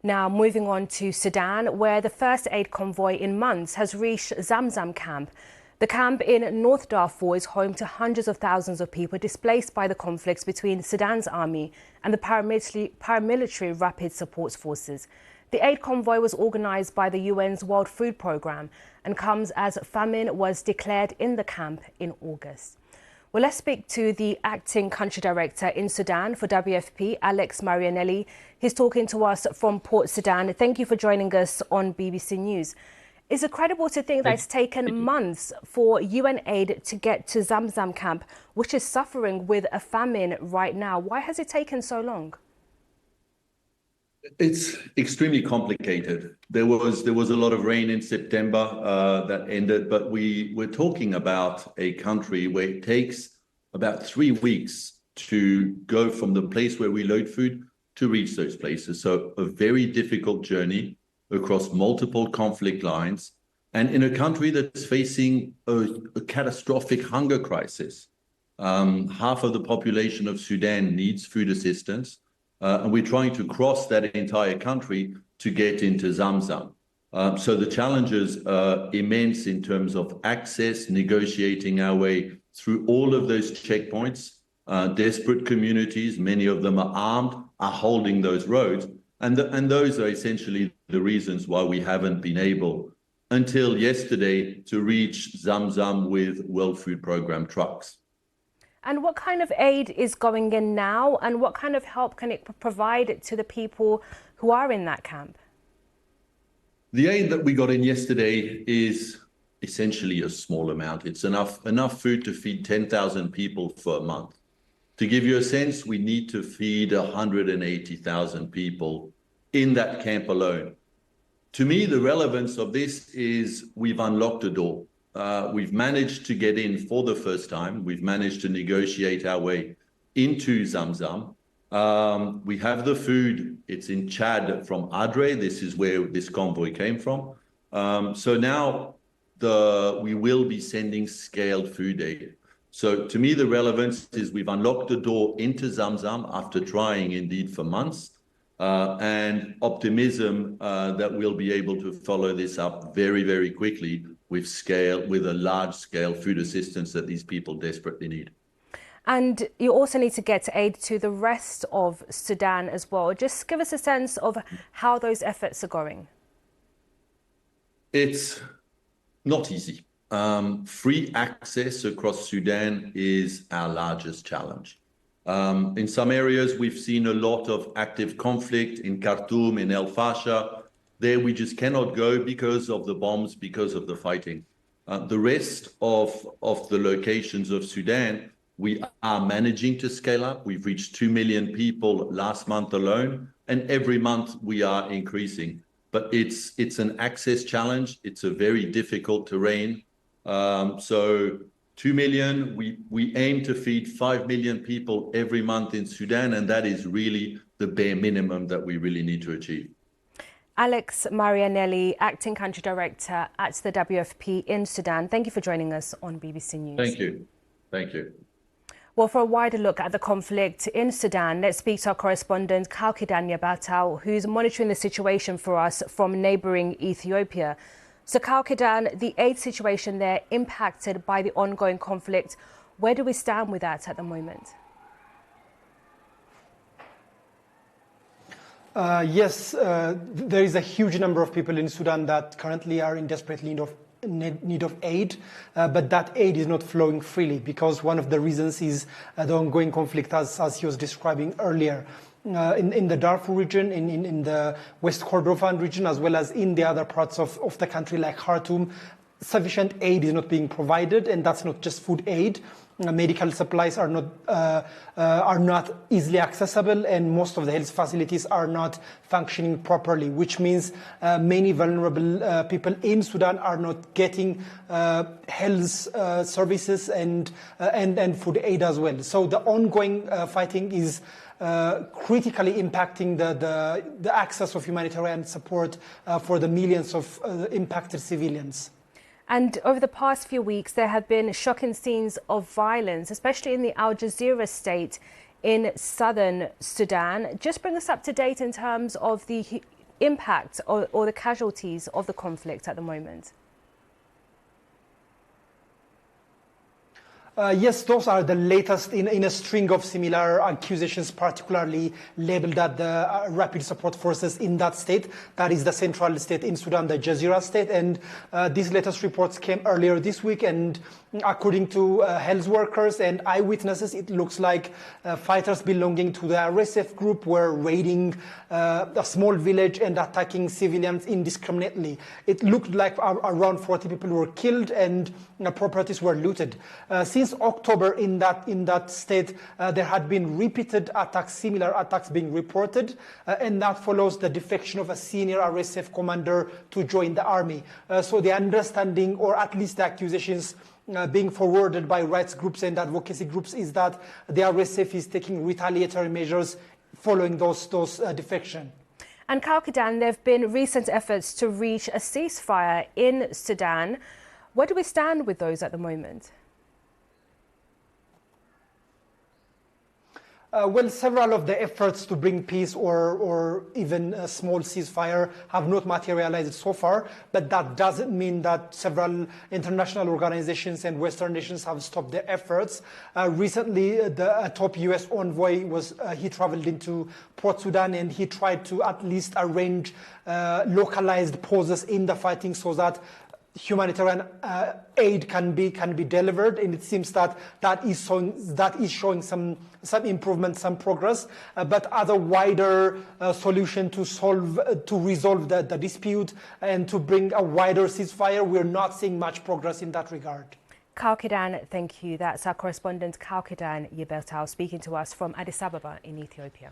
Now, moving on to Sudan, where the first aid convoy in months has reached Zamzam camp. The camp in North Darfur is home to hundreds of thousands of people displaced by the conflicts between Sudan's army and the paramilitary rapid support forces. The aid convoy was organised by the UN's World Food Programme and comes as famine was declared in the camp in August. Well, let's speak to the acting country director in Sudan for WFP, Alex Marianelli. He's talking to us from Port Sudan. Thank you for joining us on BBC News. Is it credible to think that it's taken months for UN aid to get to Zamzam camp, which is suffering with a famine right now? Why has it taken so long? It's extremely complicated. There was a lot of rain in September that ended, but we're talking about a country where it takes about 3 weeks to go from the place where we load food to reach those places. So a very difficult journey across multiple conflict lines, and in a country that's facing a catastrophic hunger crisis. Half of the population of Sudan needs food assistance. And we're trying to cross that entire country to get into Zamzam. So the challenges are immense in terms of access, negotiating our way through all of those checkpoints. Desperate communities, many of them are armed, are holding those roads. And those are essentially the reasons why we haven't been able, until yesterday, to reach Zamzam with World Food Programme trucks. And what kind of aid is going in now, and what kind of help can it provide to the people who are in that camp? The aid that we got in yesterday is essentially a small amount. It's enough food to feed 10,000 people for a month. To give you a sense, we need to feed 180,000 people in that camp alone. To me, the relevance of this is we've unlocked a door. We've managed to get in for the first time. We've managed to negotiate our way into Zamzam. We have the food. It's in Chad from Adre. This is where this convoy came from. So now we will be sending scaled food aid. So to me, the relevance is we've unlocked the door into Zamzam after trying indeed for months, and optimism that we'll be able to follow this up very, very quickly with a large-scale food assistance that these people desperately need. And you also need to get aid to the rest of Sudan as well. Just give us a sense of how those efforts are going. It's not easy. Free access across Sudan is our largest challenge. In some areas, we've seen a lot of active conflict in Khartoum, in el-Fasher. There we just cannot go because of the bombs, because of the fighting. The rest of the locations of Sudan, we are managing to scale up. We've reached 2 million people last month alone, and every month we are increasing. But it's an access challenge. It's a very difficult terrain. So 2 million, we aim to feed 5 million people every month in Sudan, and that is really the bare minimum that we really need to achieve. Alex Marianelli, Acting Country Director at the WFP in Sudan. Thank you for joining us on BBC News. Thank you. Thank you. Well, for a wider look at the conflict in Sudan, let's speak to our correspondent, Kalkidan Yabatau, who's monitoring the situation for us from neighbouring Ethiopia. So, Kalkidan, the aid situation there impacted by the ongoing conflict. Where do we stand with that at the moment? Yes, there is a huge number of people in Sudan that currently are in desperate need of aid, but that aid is not flowing freely because one of the reasons is the ongoing conflict, as he was describing earlier. In the Darfur region, in the West Kordofan region, as well as in the other parts of the country like Khartoum, sufficient aid is not being provided, and that's not just food aid. Medical supplies are not easily accessible, and most of the health facilities are not functioning properly, which means many vulnerable people in Sudan are not getting health services and food aid as well. So the ongoing fighting is critically impacting the access of humanitarian support for the millions of impacted civilians. And over the past few weeks, there have been shocking scenes of violence, especially in the Jazirah state in southern Sudan. Just bring us up to date in terms of the impact or the casualties of the conflict at the moment? Yes, those are the latest in a string of similar accusations, particularly labeled at the rapid support forces in that state. That is the central state in Sudan, the Jazirah state. And these latest reports came earlier this week. And according to health workers and eyewitnesses, it looks like fighters belonging to the RSF group were raiding a small village and attacking civilians indiscriminately. It looked like around 40 people were killed and properties were looted. Since October in that state, there had been repeated attacks, similar attacks being reported, and that follows the defection of a senior RSF commander to join the army. So the understanding, or at least the accusations being forwarded by rights groups and advocacy groups, is that the RSF is taking retaliatory measures following those defection. And Kalkidan, there have been recent efforts to reach a ceasefire in Sudan. Where do we stand with those at the moment? Well, several of the efforts to bring peace or even a small ceasefire have not materialized so far, but that doesn't mean that several international organizations and Western nations have stopped their efforts. Recently, the top U.S. envoy he traveled into Port Sudan, and he tried to at least arrange localized pauses in the fighting so that humanitarian aid can be delivered, and it seems that is showing some improvement, some progress. But other wider solution to resolve the dispute and to bring a wider ceasefire, we're not seeing much progress in that regard. Kalkidan, thank you. That's our correspondent Kalkidan Yebertao speaking to us from Addis Ababa in Ethiopia.